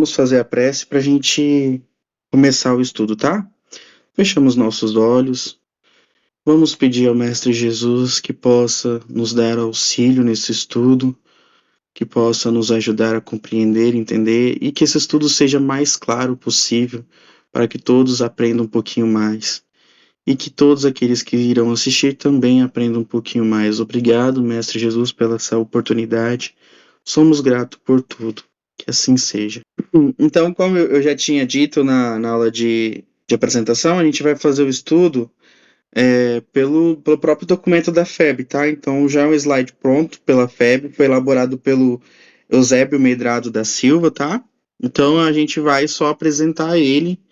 Vamos fazer a prece para a gente começar o estudo, tá? Fechamos nossos olhos. Vamos pedir ao Mestre Jesus que possa nos dar auxílio nesse estudo, que possa nos ajudar a compreender, entender e que esse estudo seja mais claro possível para que todos aprendam um pouquinho mais. E que todos aqueles que irão assistir também aprendam um pouquinho mais. Obrigado, Mestre Jesus, pela essa oportunidade. Somos gratos por tudo. Que assim seja. Então, como eu já tinha dito na aula de apresentação, a gente vai fazer o estudo pelo próprio documento da FEB, tá? Então, já é um slide pronto pela FEB, foi elaborado pelo Eusébio Medrado da Silva, tá? Então, a gente vai só apresentar ele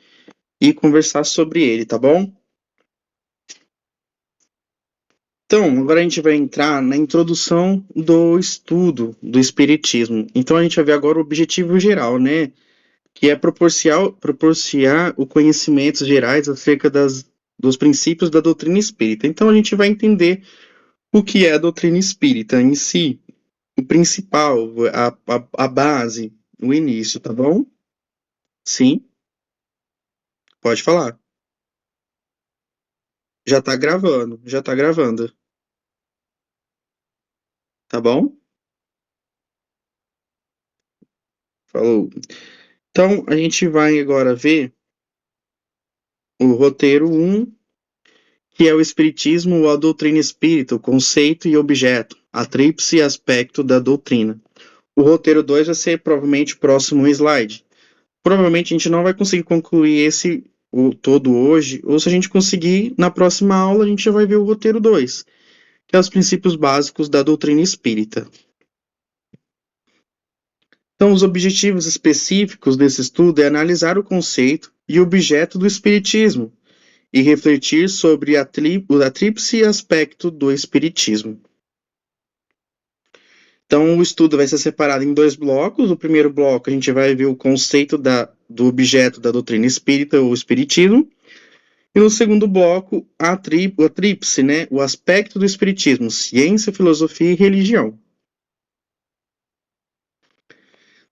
e conversar sobre ele, tá bom? Então, agora a gente vai entrar na introdução do estudo do Espiritismo. Então, a gente vai ver agora o objetivo geral, né? Que é proporcionar o conhecimentos gerais acerca dos princípios da doutrina espírita. Então, a gente vai entender o que é a doutrina espírita em si, o principal, a base, o início, tá bom? Sim, pode falar. Já tá gravando, tá bom? Falou. Então, a gente vai agora ver o roteiro um, que é o Espiritismo ou a doutrina espírita, o conceito e objeto, a tríplice aspecto da doutrina. O roteiro 2 vai ser provavelmente o próximo slide. Provavelmente a gente não vai conseguir concluir esse todo hoje, ou se a gente conseguir, na próxima aula a gente já vai ver o roteiro 2, que é os princípios básicos da doutrina espírita. Então, os objetivos específicos desse estudo é analisar o conceito e objeto do espiritismo e refletir sobre a tríplice aspecto do espiritismo. Então, o estudo vai ser separado em dois blocos. O primeiro bloco, a gente vai ver o conceito do objeto da doutrina espírita, ou espiritismo. E no segundo bloco, a tríplice, né? O aspecto do espiritismo, ciência, filosofia e religião.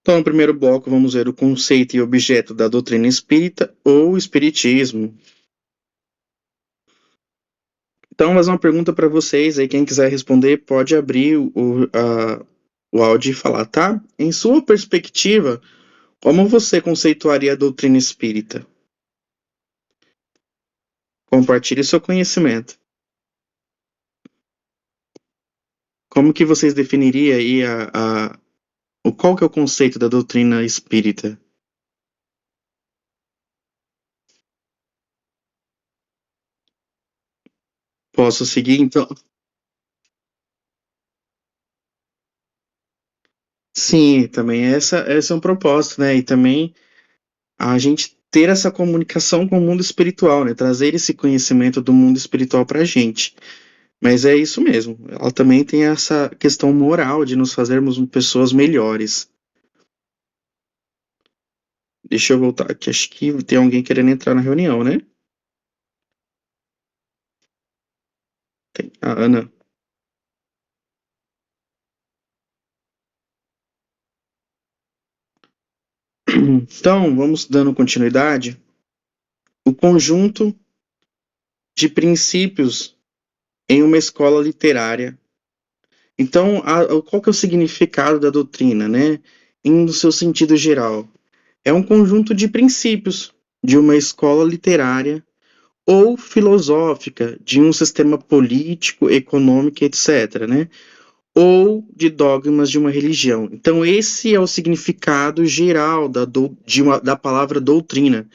Então, no primeiro bloco, vamos ver o conceito e objeto da doutrina espírita, ou espiritismo. Então, vou fazer uma pergunta para vocês. Aí, quem quiser responder, pode abrir o áudio e falar, tá? Em sua perspectiva, como você conceituaria a doutrina espírita? Compartilhe seu conhecimento. Como que vocês definiriam aí qual que é o conceito da doutrina espírita? Posso seguir, então? Sim, também esse é um propósito, né? E também a gente ter essa comunicação com o mundo espiritual, né? Trazer esse conhecimento do mundo espiritual para a gente. Mas é isso mesmo. Ela também tem essa questão moral de nos fazermos pessoas melhores. Deixa eu voltar aqui. Acho que tem alguém querendo entrar na reunião, né? Tem a Ana. Então, vamos dando continuidade. O conjunto de princípios em uma escola literária. Então, qual que é o significado da doutrina, né? No seu sentido geral? É um conjunto de princípios de uma escola literária ou filosófica, de um sistema político, econômico, etc., né? Ou de dogmas de uma religião. Então, esse é o significado geral da palavra doutrina.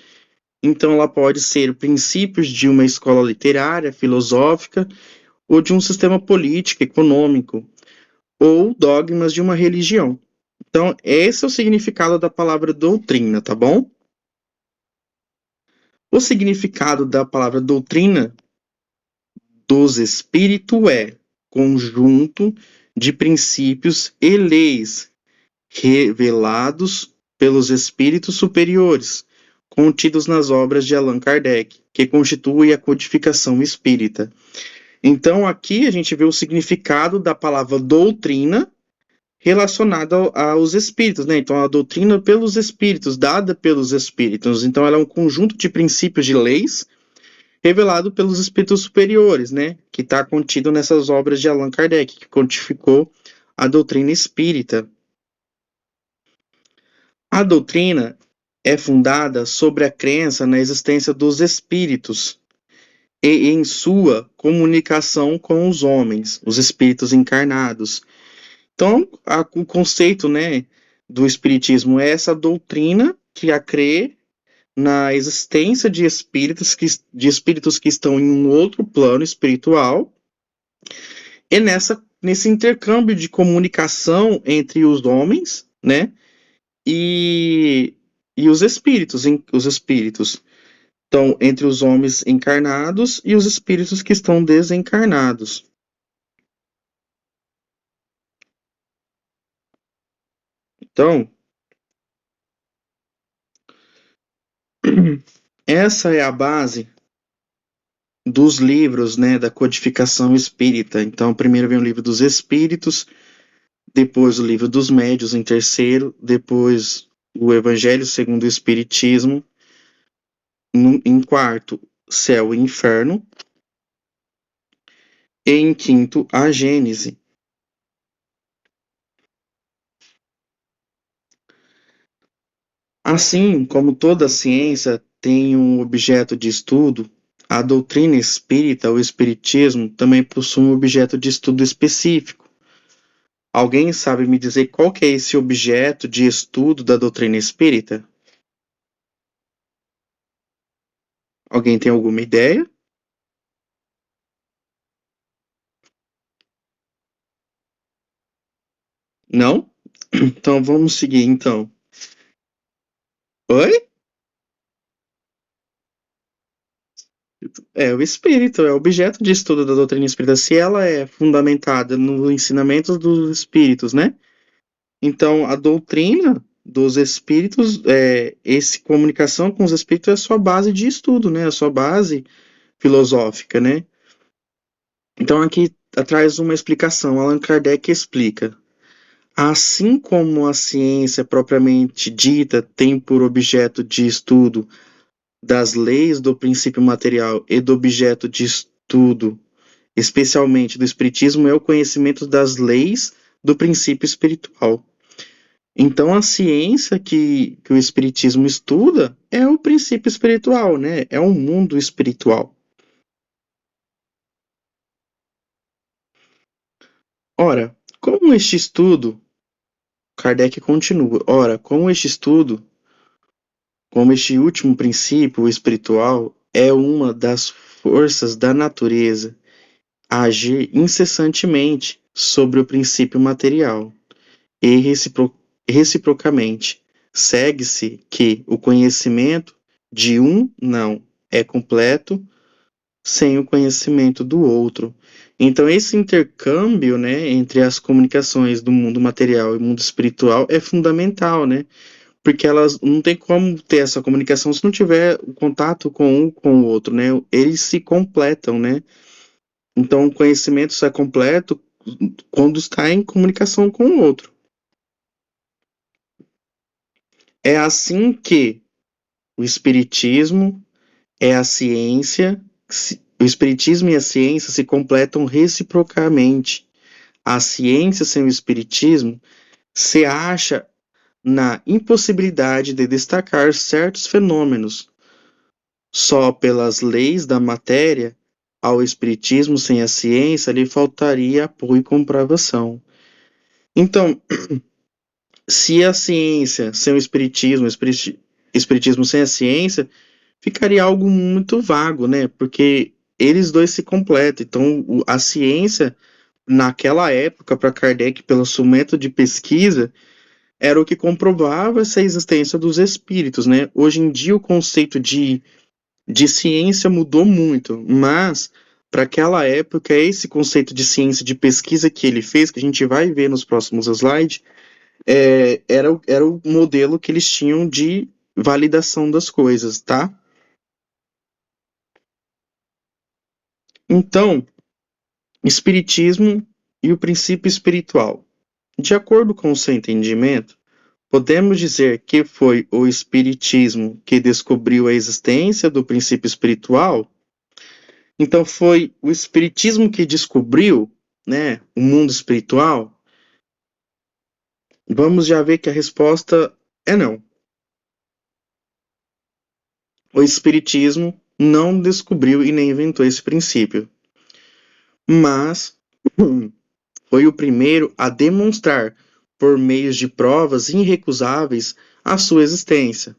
Então, ela pode ser princípios de uma escola literária, filosófica, ou de um sistema político, econômico, ou dogmas de uma religião. Então, esse é o significado da palavra doutrina, tá bom? O significado da palavra doutrina dos espíritos é conjunto de princípios e leis revelados pelos espíritos superiores, contidos nas obras de Allan Kardec, que constitui a codificação espírita. Então, aqui a gente vê o significado da palavra doutrina relacionada aos espíritos, né? Então, a doutrina pelos espíritos, dada pelos espíritos. Então, ela é um conjunto de princípios de leis revelado pelos espíritos superiores, né? Que está contido nessas obras de Allan Kardec, que codificou a doutrina espírita. A doutrina é fundada sobre a crença na existência dos espíritos e em sua comunicação com os homens, os espíritos encarnados. Então, o conceito, né, do espiritismo é essa doutrina que a crê na existência de espíritos que estão em um outro plano espiritual e nesse intercâmbio de comunicação entre os homens, né, e, e os espíritos. Então, entre os homens encarnados e os espíritos que estão desencarnados. Então, essa é a base dos livros, né, da codificação espírita. Então, primeiro vem o livro dos espíritos, depois o livro dos médiuns em terceiro, depois o Evangelho segundo o Espiritismo, em quarto, Céu e Inferno, e em quinto, a Gênese. Assim como toda ciência tem um objeto de estudo, a doutrina espírita, o espiritismo, também possui um objeto de estudo específico. Alguém sabe me dizer qual que é esse objeto de estudo da doutrina espírita? Alguém tem alguma ideia? Não? Então vamos seguir então. Oi? É o espírito, é o objeto de estudo da doutrina espírita. Se ela é fundamentada no ensinamento dos espíritos, né? Então a doutrina dos espíritos, esse comunicação com os espíritos é a sua base de estudo, né? A sua base filosófica, né? Então aqui traz uma explicação. Allan Kardec explica. Assim como a ciência propriamente dita tem por objeto de estudo das leis do princípio material e do objeto de estudo, especialmente do espiritismo, é o conhecimento das leis do princípio espiritual. Então, a ciência que o espiritismo estuda é o princípio espiritual, né? É o mundo espiritual. Ora, como este estudo, Kardec continua, ora, como este último princípio, o espiritual, é uma das forças da natureza a agir incessantemente sobre o princípio material e reciprocamente, segue-se que o conhecimento de um não é completo sem o conhecimento do outro. Então, esse intercâmbio, né, entre as comunicações do mundo material e mundo espiritual é fundamental, né? Porque elas não tem como ter essa comunicação se não tiver o contato com um com o outro, né? Eles se completam, né? Então, o conhecimento só é completo quando está em comunicação com o outro. É assim que o espiritismo é a ciência, o espiritismo e a ciência se completam reciprocamente. A ciência sem o espiritismo se acha na impossibilidade de destacar certos fenômenos. Só pelas leis da matéria, ao espiritismo sem a ciência lhe faltaria apoio e comprovação. Então, se a ciência sem o espiritismo sem a ciência, ficaria algo muito vago, né? Porque eles dois se completam. Então, a ciência, naquela época, para Kardec, pelo seu método de pesquisa, era o que comprovava essa existência dos espíritos, né? Hoje em dia, o conceito de ciência mudou muito, mas para aquela época, esse conceito de ciência de pesquisa que ele fez, que a gente vai ver nos próximos slides, era o modelo que eles tinham de validação das coisas, tá? Então, espiritismo e o princípio espiritual. De acordo com o seu entendimento, podemos dizer que foi o Espiritismo que descobriu a existência do princípio espiritual? Então foi o Espiritismo que descobriu, né, o mundo espiritual? Vamos já ver que a resposta é não. O Espiritismo não descobriu e nem inventou esse princípio, mas foi o primeiro a demonstrar, por meios de provas irrecusáveis, a sua existência.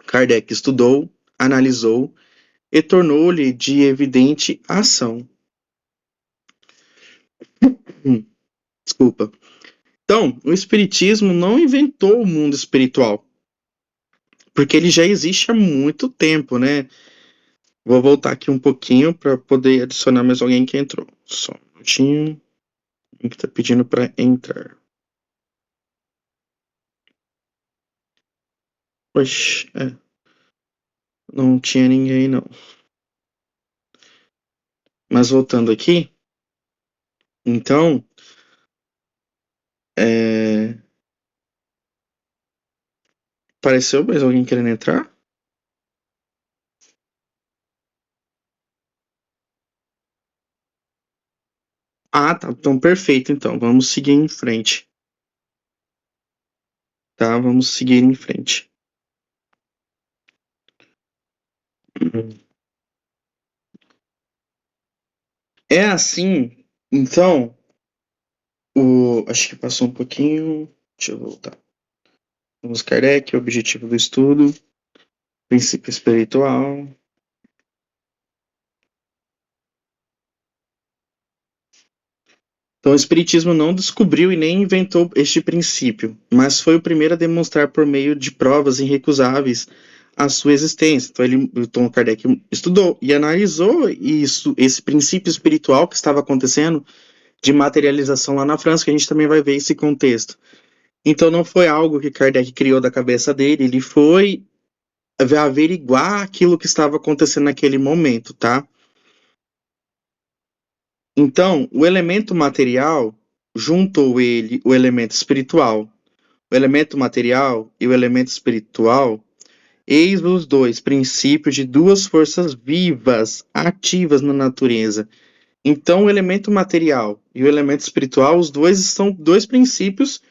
Kardec estudou, analisou e tornou-lhe de evidente ação. Desculpa. Então, o Espiritismo não inventou o mundo espiritual, porque ele já existe há muito tempo, né? Vou voltar aqui um pouquinho para poder adicionar mais alguém que entrou. Só um minutinho. Quem que tá pedindo para entrar? Oxe, não tinha ninguém não. Mas voltando aqui, então, é... apareceu mais alguém querendo entrar? Ah, tá. Então, perfeito. Então, vamos seguir em frente. Tá? Vamos seguir em frente. É assim, então, acho que passou um pouquinho. Deixa eu voltar. Vamos, Kardec, o objetivo do estudo, princípio espiritual. Então, o Espiritismo não descobriu e nem inventou este princípio, mas foi o primeiro a demonstrar por meio de provas irrecusáveis a sua existência. Então Kardec estudou e analisou isso, esse princípio espiritual que estava acontecendo de materialização lá na França, que a gente também vai ver esse contexto. Então, não foi algo que Kardec criou da cabeça dele, ele foi averiguar aquilo que estava acontecendo naquele momento, tá? Então, o elemento material juntou ele, o elemento espiritual. O elemento material e o elemento espiritual, eis os dois princípios de duas forças vivas, ativas na natureza. Então, o elemento material e o elemento espiritual, os dois são dois princípios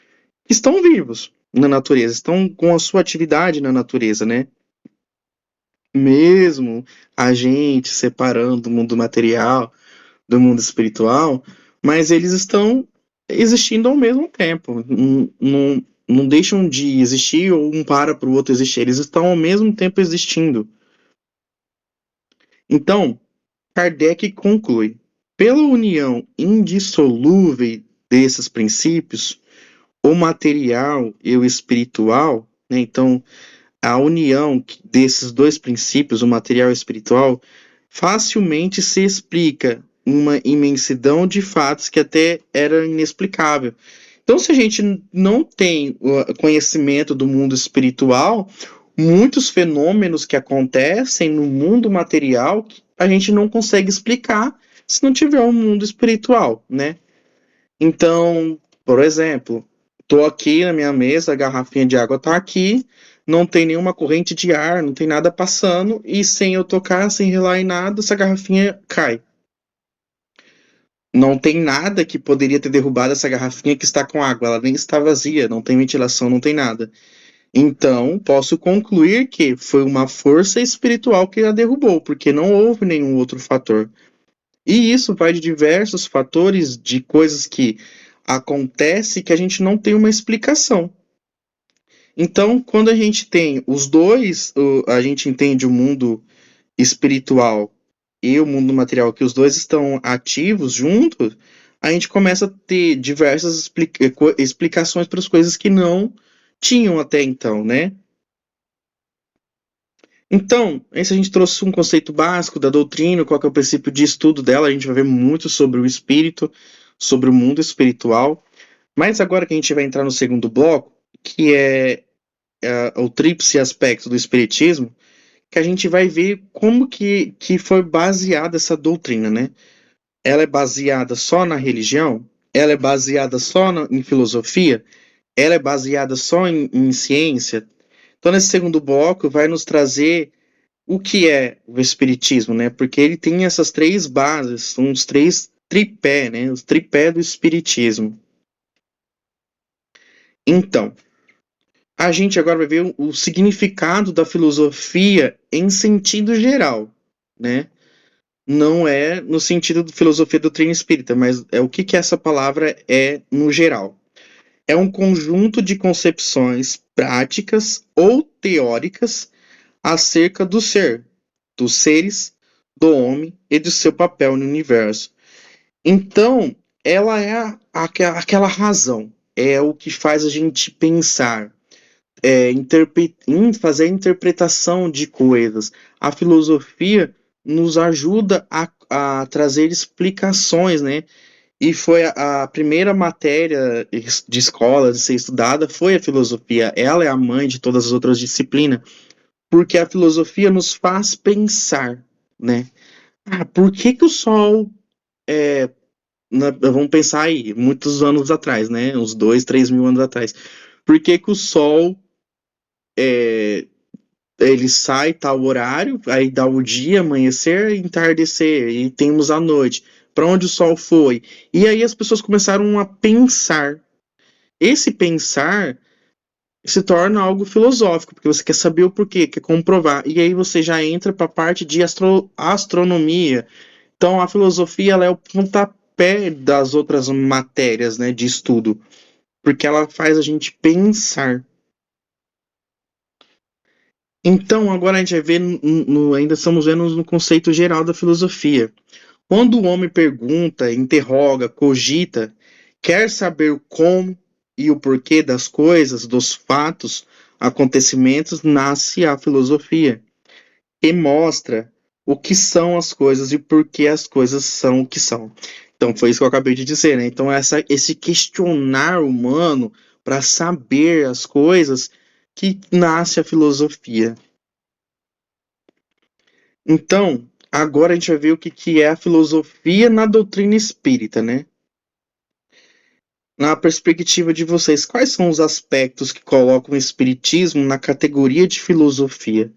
que estão vivos na natureza, estão com a sua atividade na natureza, né? Mesmo a gente separando o mundo material do mundo espiritual, mas eles estão existindo ao mesmo tempo. Não deixam de existir ou um para o outro existir. Eles estão ao mesmo tempo existindo. Então, Kardec conclui: pela união indissolúvel desses princípios, o material e o espiritual, né, então, a união desses dois princípios, o material e o espiritual, facilmente se explica uma imensidão de fatos que até era inexplicável. Então, se a gente não tem o conhecimento do mundo espiritual, muitos fenômenos que acontecem no mundo material a gente não consegue explicar se não tiver um mundo espiritual, né? Então, por exemplo, estou aqui na minha mesa, a garrafinha de água está aqui, não tem nenhuma corrente de ar, não tem nada passando, e sem eu tocar, sem relar em nada, essa garrafinha cai. Não tem nada que poderia ter derrubado essa garrafinha que está com água, ela nem está vazia, não tem ventilação, não tem nada. Então, posso concluir que foi uma força espiritual que a derrubou, porque não houve nenhum outro fator. E isso vai de diversos fatores, de coisas que acontecem que a gente não tem uma explicação. Então, quando a gente tem os dois, a gente entende o mundo espiritual e o mundo material, que os dois estão ativos juntos, a gente começa a ter diversas explicações para as coisas que não tinham até então, né? Então, esse a gente trouxe um conceito básico da doutrina, qual que é o princípio de estudo dela, a gente vai ver muito sobre o espírito, sobre o mundo espiritual, mas agora que a gente vai entrar no segundo bloco, que é o tríplice aspecto do espiritismo, que a gente vai ver como que foi baseada essa doutrina, né? Ela é baseada só na religião? ela é baseada só em filosofia? Ela é baseada só em ciência? Então, nesse segundo bloco, vai nos trazer o que é o espiritismo, né? Porque ele tem essas três bases, são os três tripé, né? Os tripé do espiritismo. Então, a gente agora vai ver o significado da filosofia em sentido geral, né? Não é no sentido de filosofia doutrina espírita, mas é o que que essa palavra é no geral. É um conjunto de concepções práticas ou teóricas acerca do ser, dos seres, do homem e do seu papel no universo. Então, ela é aquela razão, é o que faz a gente pensar, fazer a interpretação de coisas. A filosofia nos ajuda a trazer explicações, né? E foi a primeira matéria de escola de ser estudada foi a filosofia. Ela é a mãe de todas as outras disciplinas, porque a filosofia nos faz pensar, né? Por que que o Sol vamos pensar aí, muitos anos atrás, né? Uns 2, 3 mil anos atrás. Por que que o Sol é, ele sai tal horário, aí dá o dia, amanhecer, entardecer, e temos a noite. Para onde o Sol foi? E aí as pessoas começaram a pensar. Esse pensar se torna algo filosófico, porque você quer saber o porquê, quer comprovar. E aí você já entra para a parte de astronomia. Então a filosofia ela é o pontapé das outras matérias, né, de estudo, porque ela faz a gente pensar. Então agora a gente vai ver, ainda estamos vendo no conceito geral da filosofia. Quando o homem pergunta, interroga, cogita, quer saber o como e o porquê das coisas, dos fatos, acontecimentos, nasce a filosofia, que mostra o que são as coisas e por que as coisas são o que são. Então, foi isso que eu acabei de dizer, né? Então, esse questionar humano para saber as coisas que nasce a filosofia. Então, agora a gente vai ver o que, que é a filosofia na doutrina espírita, né? Na perspectiva de vocês, quais são os aspectos que colocam o espiritismo na categoria de filosofia?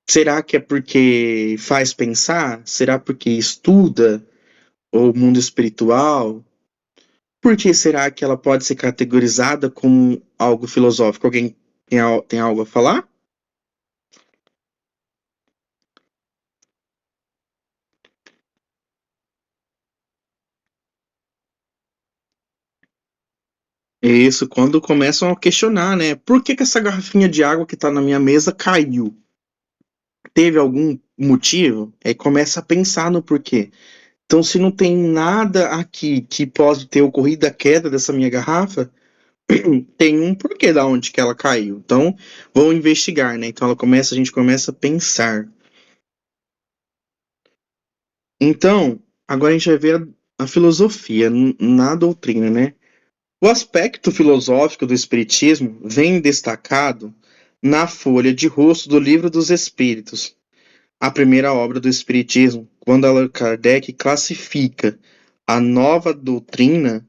Será que é porque faz pensar? Será porque estuda o mundo espiritual? Por que será que ela pode ser categorizada como algo filosófico? Alguém tem algo a falar? Isso, quando começam a questionar, né? Por que que essa garrafinha de água que está na minha mesa caiu? Teve algum motivo? Aí começa a pensar no porquê. Então, se não tem nada aqui que pode ter ocorrido a queda dessa minha garrafa, tem um porquê da onde que ela caiu. Então, vou investigar, né? Então, a gente começa a pensar. Então, agora a gente vai ver a filosofia na doutrina, né? O aspecto filosófico do Espiritismo vem destacado na folha de rosto do Livro dos Espíritos, a primeira obra do Espiritismo, quando Allan Kardec classifica a nova doutrina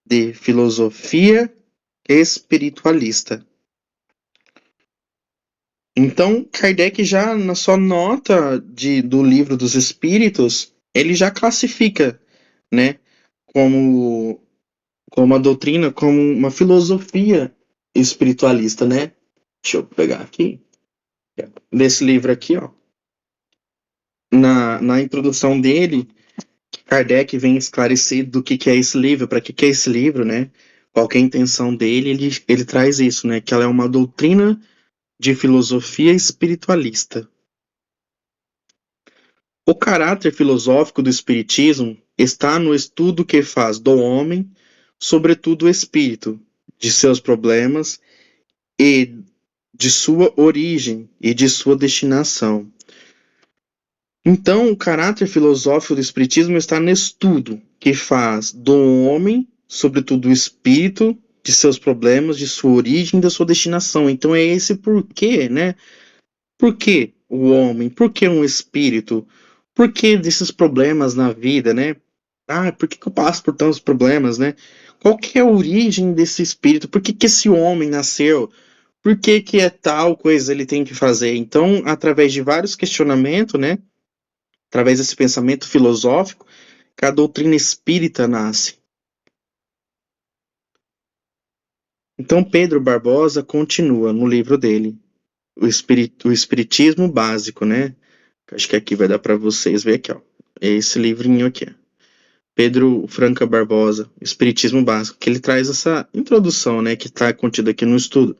de filosofia espiritualista. Então, Kardec já na sua nota do Livro dos Espíritos, ele já classifica, né, como, como a doutrina, como uma filosofia espiritualista, né? Deixa eu pegar aqui, nesse livro aqui, ó. Na introdução dele, Kardec vem esclarecer do que é esse livro, para que é esse livro, né? Qual que é a intenção dele, ele traz isso, né? Que ela é uma doutrina de filosofia espiritualista. O caráter filosófico do espiritismo está no estudo que faz do homem, sobretudo o espírito, de seus problemas e de sua origem e de sua destinação. Então, o caráter filosófico do espiritismo está no estudo que faz do homem, sobretudo o espírito, de seus problemas, de sua origem e da sua destinação. Então, é esse porquê, né? Por que o homem? Por que um espírito? Por que desses problemas na vida, né? por que eu passo por tantos problemas, né? Qual que é a origem desse espírito? Por que esse homem nasceu? Por que é tal coisa ele tem que fazer? Então, através de vários questionamentos, né? Através desse pensamento filosófico, que a doutrina espírita nasce. Então, Pedro Barbosa continua no livro dele, o Espiritismo Básico, né? Acho que aqui vai dar para vocês ver aqui, ó. É esse livrinho aqui. Pedro Franca Barbosa, Espiritismo Básico, que ele traz essa introdução, né, que está contida aqui no estudo.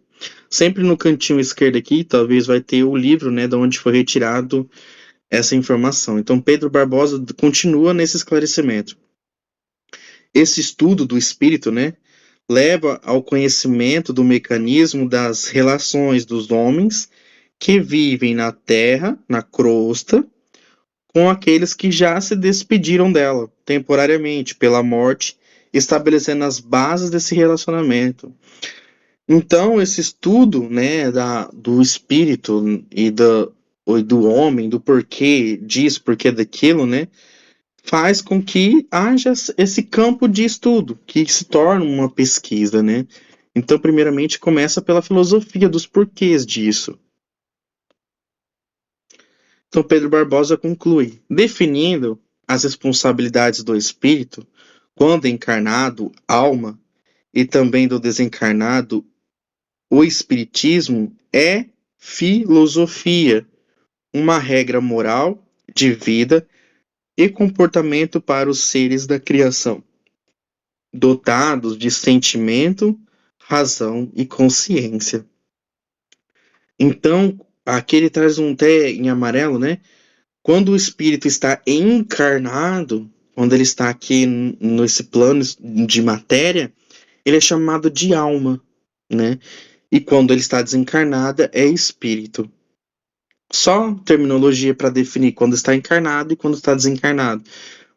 Sempre no cantinho esquerdo aqui, talvez vai ter o livro, né, de onde foi retirado essa informação. Então, Pedro Barbosa continua nesse esclarecimento. Esse estudo do espírito, né, leva ao conhecimento do mecanismo das relações dos homens que vivem na Terra, na crosta, com aqueles que já se despediram dela, temporariamente, pela morte, estabelecendo as bases desse relacionamento. Então, esse estudo, né, do espírito e do homem, do porquê disso, porquê daquilo, né, faz com que haja esse campo de estudo, que se torna uma pesquisa, né? Então, primeiramente, começa pela filosofia dos porquês disso. Então, Pedro Barbosa conclui, definindo as responsabilidades do espírito, quando encarnado, alma, e também do desencarnado, o espiritismo é filosofia, uma regra moral de vida e comportamento para os seres da criação, dotados de sentimento, razão e consciência. Então, aqui ele traz um T em amarelo, né? Quando o espírito está encarnado, quando ele está aqui nesse plano de matéria, ele é chamado de alma, né? E quando ele está desencarnado, é espírito. Só terminologia para definir quando está encarnado e quando está desencarnado.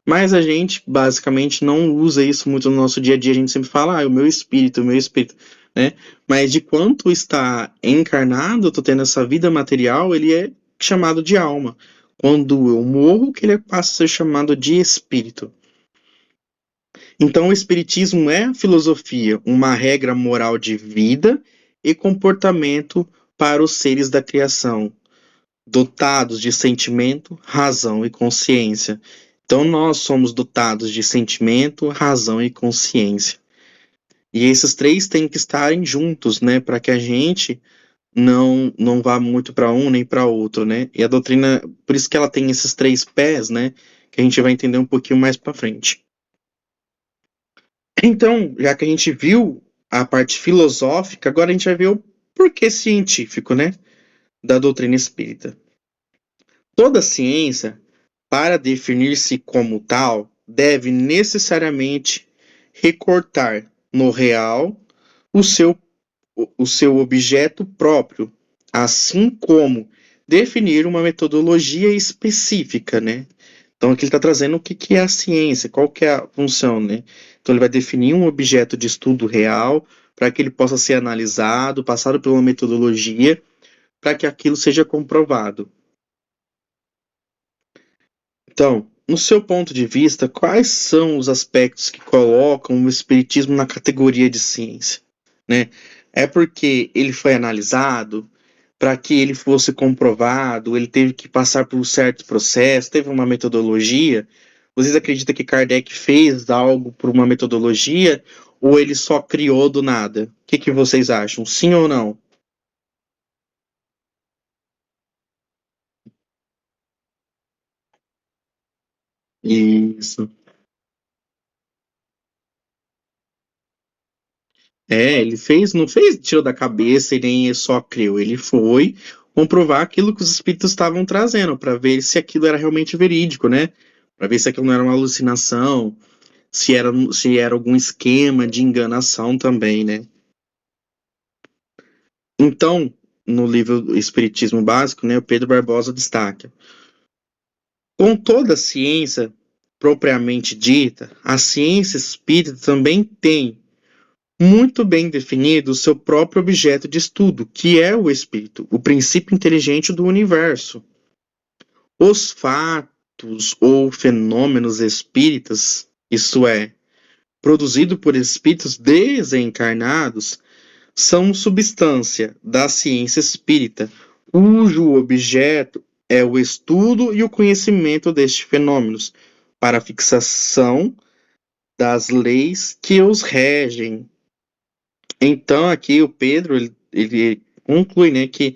Mas a gente basicamente não usa isso muito no nosso dia a dia. A gente sempre fala, o meu espírito, né? Mas de quanto está encarnado, eu tô tendo essa vida material, ele é chamado de alma. Quando eu morro, que ele passa a ser chamado de espírito. Então, o espiritismo é filosofia, uma regra moral de vida e comportamento para os seres da criação, dotados de sentimento, razão e consciência. Então, nós somos dotados de sentimento, razão e consciência. E esses três têm que estarem juntos, né, para que a gente não vá muito para um nem para outro, né? E a doutrina, por isso que ela tem esses três pés, né, que a gente vai entender um pouquinho mais para frente. Então, já que a gente viu a parte filosófica, agora a gente vai ver o porquê científico, né, da doutrina espírita. Toda ciência, para definir-se como tal, deve necessariamente recortar no real o seu, o seu objeto próprio, assim como definir uma metodologia específica, né? Então aqui ele está trazendo o que é a ciência, qual que é a função, né? Então ele vai definir um objeto de estudo real para que ele possa ser analisado, passado por uma metodologia, para que aquilo seja comprovado. Então, no seu ponto de vista, quais são os aspectos que colocam o espiritismo na categoria de ciência, né? É porque ele foi analisado, para que ele fosse comprovado, ele teve que passar por um certo processo, teve uma metodologia. Vocês acreditam que Kardec fez algo por uma metodologia ou ele só criou do nada? O que vocês acham? Sim ou não? Isso. Ele fez, não fez, tirou da cabeça e nem só criou. Ele foi comprovar aquilo que os espíritos estavam trazendo, para ver se aquilo era realmente verídico, né? Para ver se aquilo não era uma alucinação, se era algum esquema de enganação também, né? Então, no livro Espiritismo Básico, né, o Pedro Barbosa destaca: com toda a ciência propriamente dita, a ciência espírita também tem muito bem definido o seu próprio objeto de estudo, que é o espírito, o princípio inteligente do universo. Os fatos ou fenômenos espíritas isto é, produzido por espíritos desencarnados, são substância da ciência espírita, cujo objeto é o estudo e o conhecimento destes fenômenos, para a fixação das leis que os regem. Então, aqui o Pedro ele conclui, né, que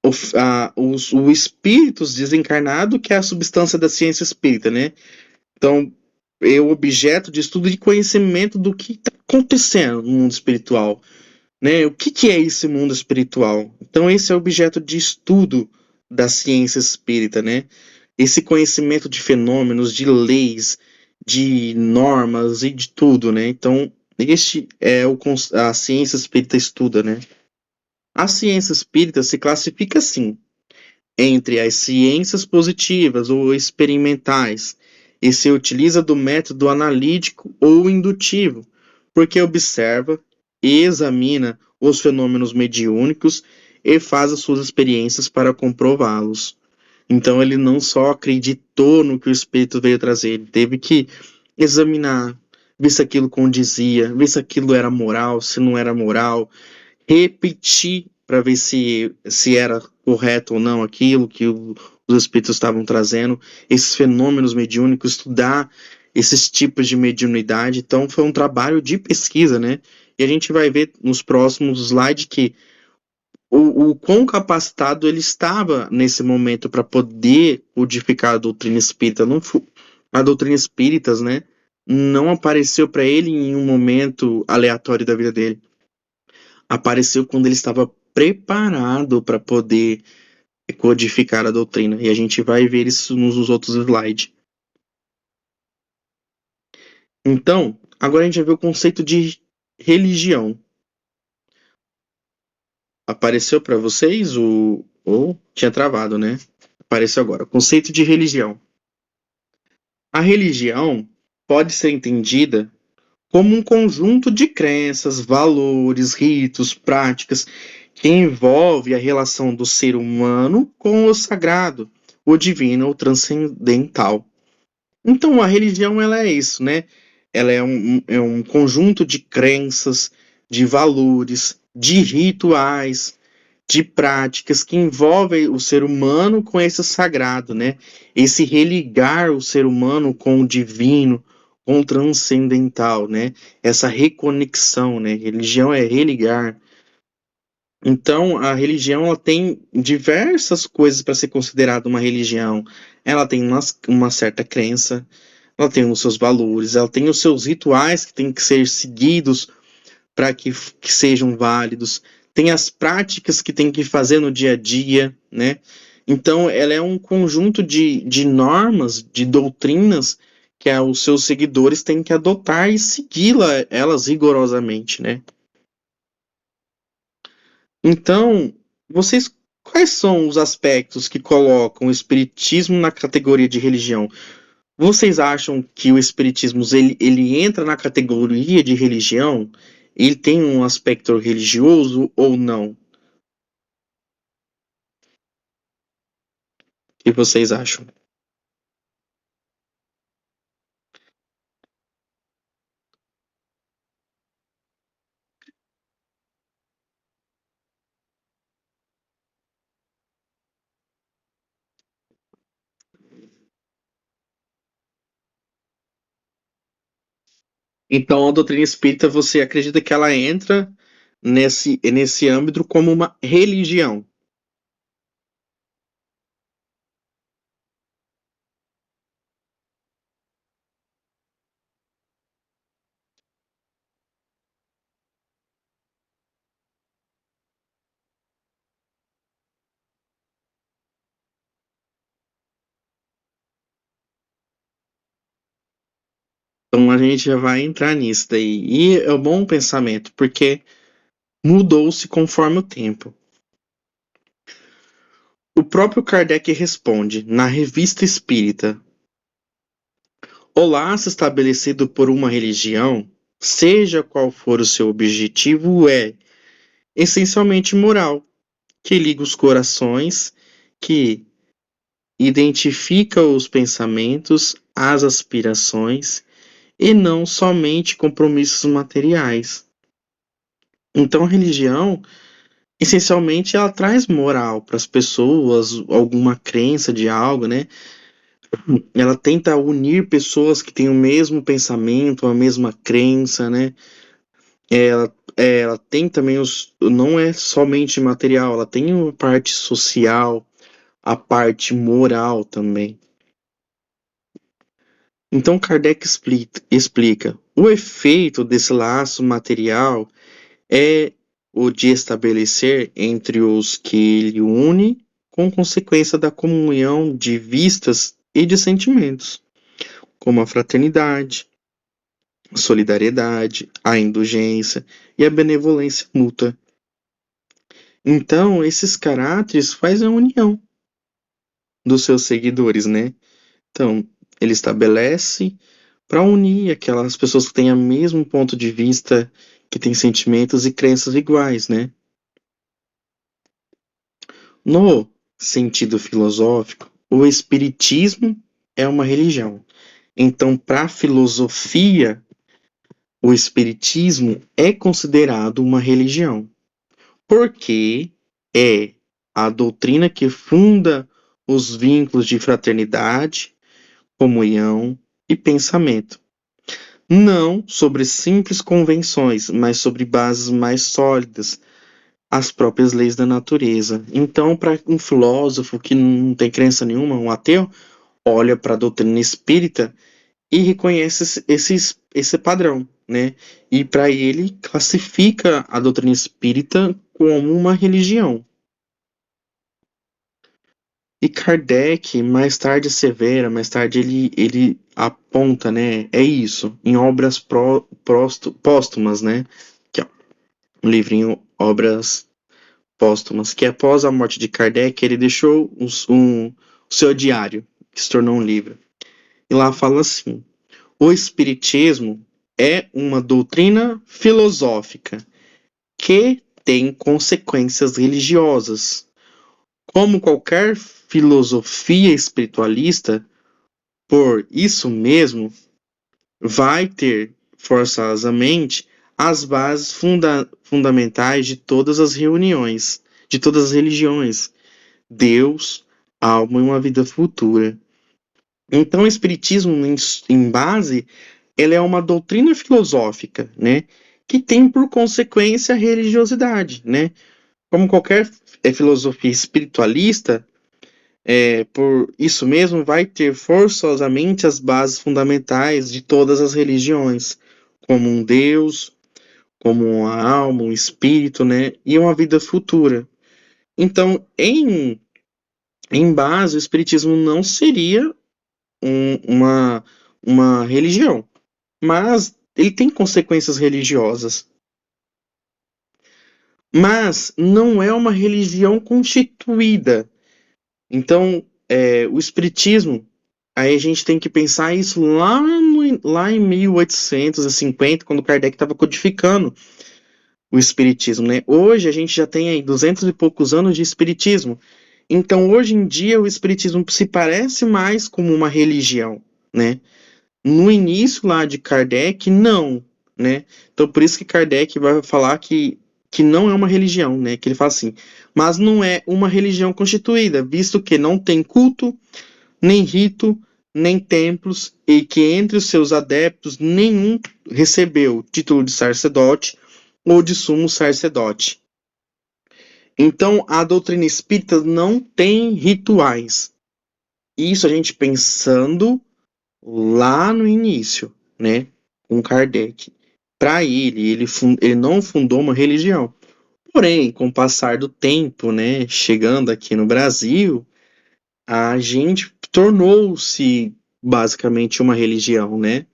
o espíritos desencarnado que é a substância da ciência espírita, né? Então, é o objeto de estudo e conhecimento do que está acontecendo no mundo espiritual, né? O que é esse mundo espiritual? Então, esse é o objeto de estudo da ciência espírita, né? Esse conhecimento de fenômenos, de leis, de normas e de tudo, né? Então, este é o a ciência espírita estuda, né? A ciência espírita se classifica assim, entre as ciências positivas ou experimentais, e se utiliza do método analítico ou indutivo, porque observa e examina os fenômenos mediúnicos e faz as suas experiências para comprová-los. Então ele não só acreditou no que o espírito veio trazer, ele teve que examinar, ver se aquilo condizia, ver se aquilo era moral, se não era moral, repetir para ver se era correto ou não aquilo que os espíritos estavam trazendo, esses fenômenos mediúnicos, estudar esses tipos de mediunidade. Então, foi um trabalho de pesquisa, né? E a gente vai ver nos próximos slides que o quão capacitado ele estava nesse momento para poder codificar a doutrina espírita. Não, a doutrina espíritas, né? Não apareceu para ele em um momento aleatório da vida dele, apareceu quando ele estava preparado para poder codificar a doutrina. E a gente vai ver isso nos outros slides. Então, agora a gente vai ver o conceito de religião. Apareceu para vocês o. Ou tinha travado, né? Apareceu agora. O conceito de religião. A religião pode ser entendida como um conjunto de crenças, valores, ritos, práticas que envolve a relação do ser humano com o sagrado, o divino ou transcendental. Então, a religião ela é isso, né? Ela é um conjunto de crenças, de valores, de rituais, de práticas que envolvem o ser humano com esse sagrado, né? Esse religar o ser humano com o divino, com o transcendental, né? Essa reconexão, né? Religião é religar. Então, a religião ela tem diversas coisas para ser considerada uma religião. Ela tem uma certa crença, ela tem os seus valores, ela tem os seus rituais que têm que ser seguidos para que sejam válidos, tem as práticas que tem que fazer no dia a dia, né? Então, ela é um conjunto de normas, de doutrinas que os seus seguidores têm que adotar e segui-la, elas rigorosamente, né? Então, vocês, quais são os aspectos que colocam o espiritismo na categoria de religião? Vocês acham que o espiritismo ele entra na categoria de religião? Ele tem um aspecto religioso ou não? O que vocês acham? Então, a doutrina espírita, você acredita que ela entra nesse âmbito como uma religião? Então, a gente já vai entrar nisso daí. E é um bom pensamento, porque mudou-se conforme o tempo. O próprio Kardec responde na Revista Espírita: o laço estabelecido por uma religião, seja qual for o seu objetivo, é essencialmente moral, que liga os corações, que identifica os pensamentos, as aspirações e não somente compromissos materiais. Então, a religião, essencialmente, ela traz moral para as pessoas, alguma crença de algo, né? Ela tenta unir pessoas que têm o mesmo pensamento, a mesma crença, né? Ela tem também não é somente material, ela tem a parte social, a parte moral também. Então Kardec explica, o efeito desse laço material é o de estabelecer entre os que ele une, com consequência da comunhão de vistas e de sentimentos, como a fraternidade, a solidariedade, a indulgência e a benevolência mútua. Então, esses caráteres fazem a união dos seus seguidores, né? Então, ele estabelece para unir aquelas pessoas que têm o mesmo ponto de vista, que têm sentimentos e crenças iguais, né? No sentido filosófico, o espiritismo é uma religião. Então, para a filosofia, o espiritismo é considerado uma religião, porque é a doutrina que funda os vínculos de fraternidade, comunhão e pensamento. Não sobre simples convenções, mas sobre bases mais sólidas, as próprias leis da natureza. Então, para um filósofo que não tem crença nenhuma, um ateu, olha para a doutrina espírita e reconhece esse padrão, né? E para ele classifica a doutrina espírita como uma religião. E Kardec, mais tarde ele aponta, né? É isso, em obras póstumas, né? Que é um livrinho Obras Póstumas, que após a morte de Kardec, ele deixou o seu diário, que se tornou um livro. E lá fala assim: o Espiritismo é uma doutrina filosófica que tem consequências religiosas. Como qualquer filosofia espiritualista, por isso mesmo, vai ter forçosamente as bases fundamentais de todas as reuniões, de todas as religiões: Deus, alma e uma vida futura. Então, o Espiritismo, em base, ele é uma doutrina filosófica, né, que tem por consequência a religiosidade, né? Como qualquer filosofia espiritualista, por isso mesmo, vai ter forçosamente as bases fundamentais de todas as religiões, como um Deus, como uma alma, um espírito, né, e uma vida futura. Então, em base, o espiritismo não seria uma religião, mas ele tem consequências religiosas. Mas não é uma religião constituída. Então, o espiritismo, aí a gente tem que pensar isso lá em 1850, quando Kardec estava codificando o espiritismo, né? Hoje a gente já tem aí 200 e poucos anos de espiritismo. Então, hoje em dia, o espiritismo se parece mais como uma religião, né? No início lá de Kardec, não, né? Então, por isso que Kardec vai falar que não é uma religião, né? Que ele fala assim, mas não é uma religião constituída, visto que não tem culto, nem rito, nem templos, e que entre os seus adeptos nenhum recebeu título de sacerdote ou de sumo sacerdote. Então, a doutrina espírita não tem rituais. Isso a gente pensando lá no início, né, com Kardec. Para ele não fundou uma religião. Porém, com o passar do tempo, né, chegando aqui no Brasil, a gente tornou-se basicamente uma religião, né?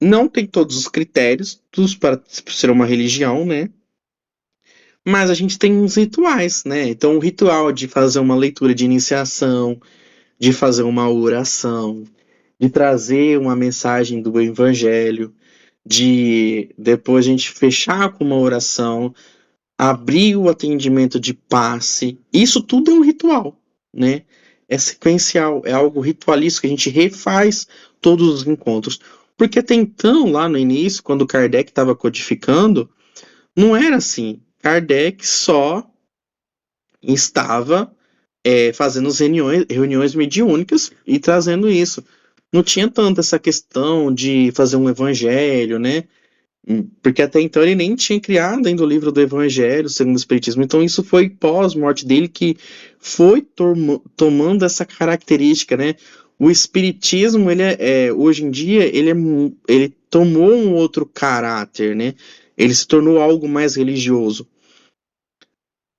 Não tem todos os critérios para ser uma religião, né? Mas a gente tem uns rituais, né? Então, o ritual de fazer uma leitura de iniciação, de fazer uma oração, de trazer uma mensagem do Evangelho, de depois a gente fechar com uma oração, abrir o atendimento de passe. Isso tudo é um ritual, né? É sequencial, é algo ritualístico que a gente refaz todos os encontros. Porque até então, lá no início, quando Kardec estava codificando, não era assim. Kardec só estava fazendo as reuniões mediúnicas e trazendo isso. Não tinha tanto essa questão de fazer um evangelho, né? Porque até então ele nem tinha criado ainda o livro do Evangelho, segundo o Espiritismo. Então isso foi pós-morte dele que foi tomando essa característica, né? O Espiritismo, hoje em dia, ele tomou um outro caráter, né? Ele se tornou algo mais religioso.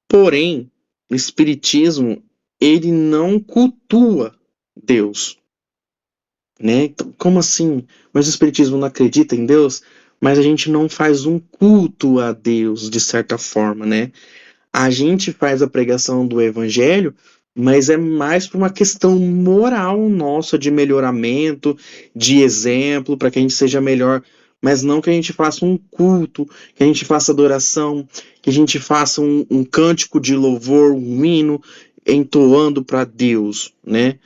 Porém, o Espiritismo, ele não cultua Deus, né? Então, como assim? Mas o Espiritismo não acredita em Deus? Mas a gente não faz um culto a Deus, de certa forma, né? A gente faz a pregação do Evangelho, mas é mais por uma questão moral nossa, de melhoramento, de exemplo, para que a gente seja melhor, mas não que a gente faça um culto, que a gente faça adoração, que a gente faça um cântico de louvor, um hino, entoando para Deus, né?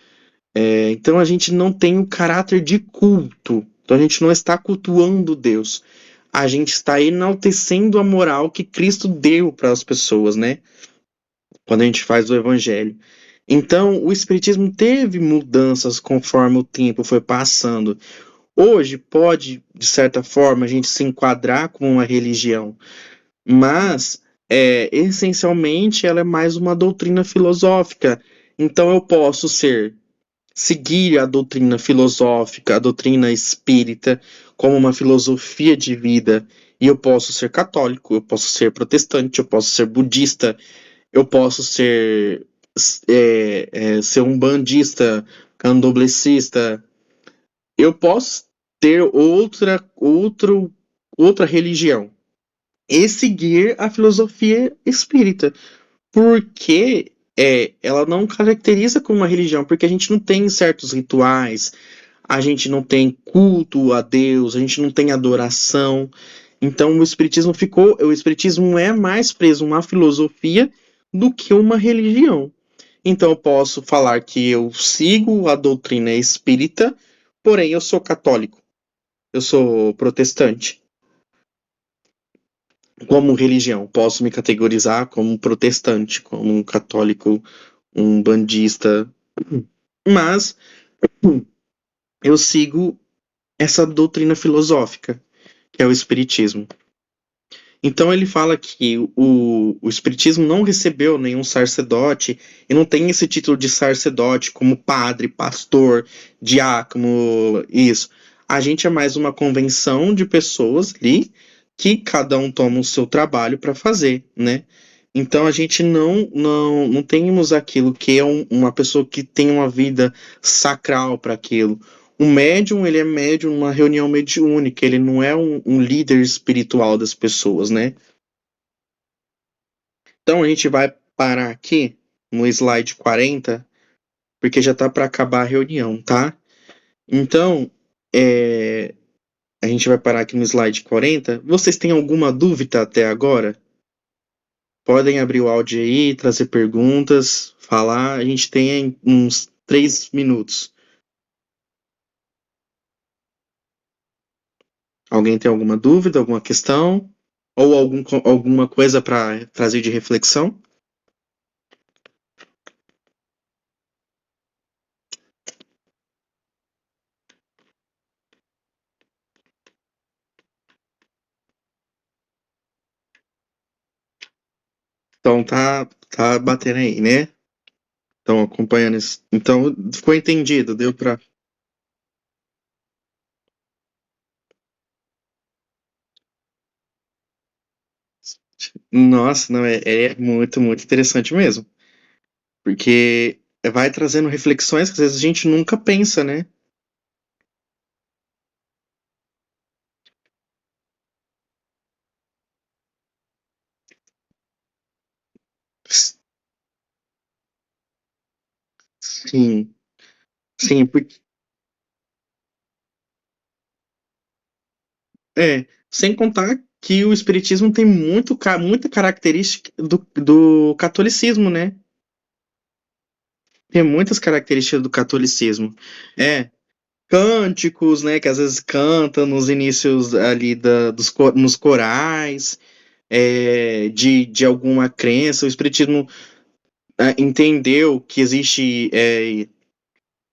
Então a gente não tem o caráter de culto. Então a gente não está cultuando Deus. A gente está enaltecendo a moral que Cristo deu para as pessoas, né? Quando a gente faz o evangelho. Então o Espiritismo teve mudanças conforme o tempo foi passando. Hoje pode, de certa forma, a gente se enquadrar como uma religião, mas essencialmente ela é mais uma doutrina filosófica. Então eu posso seguir a doutrina filosófica, a doutrina espírita, como uma filosofia de vida. E eu posso ser católico, eu posso ser protestante, eu posso ser budista, eu posso ser um bandista, candomblessista. Eu posso ter outra religião e seguir a filosofia espírita. Porque ela não caracteriza como uma religião, porque a gente não tem certos rituais, a gente não tem culto a Deus, a gente não tem adoração. Então o espiritismo é mais preso a uma filosofia do que uma religião. Então eu posso falar que eu sigo a doutrina espírita, porém eu sou católico, eu sou protestante. Como religião, posso me categorizar como um protestante, como um católico, um bandista, mas eu sigo essa doutrina filosófica, que é o Espiritismo. Então ele fala que o Espiritismo não recebeu nenhum sacerdote e não tem esse título de sacerdote como padre, pastor, diácono, isso. A gente é mais uma convenção de pessoas ali que cada um toma o seu trabalho para fazer, né? Então a gente não temos aquilo que é uma pessoa que tem uma vida sacral para aquilo. O médium, ele é médium numa reunião mediúnica, ele não é um líder espiritual das pessoas, né? Então a gente vai parar aqui no slide 40, porque já tá para acabar a reunião, tá? Então, a gente vai parar aqui no slide 40. Vocês têm alguma dúvida até agora? Podem abrir o áudio aí, trazer perguntas, falar. A gente tem uns 3 minutos. Alguém tem alguma dúvida, alguma questão? Ou alguma coisa para trazer de reflexão? Então tá batendo aí, né? Estão acompanhando isso. Então ficou entendido, deu para. Nossa, não, é muito, muito interessante mesmo. Porque vai trazendo reflexões que às vezes a gente nunca pensa, né? Sim, sim, porque, sem contar que o espiritismo tem muita característica do catolicismo, né? Tem muitas características do catolicismo. É, cânticos, né, que às vezes cantam nos inícios ali nos corais, de alguma crença. O Espiritismo entendeu que existe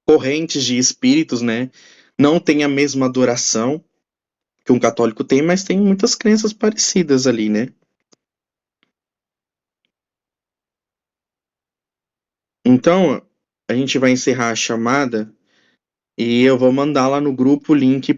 correntes de espíritos, né? Não tem a mesma adoração que um católico tem, mas tem muitas crenças parecidas ali, né? Então, a gente vai encerrar a chamada e eu vou mandar lá no grupo o link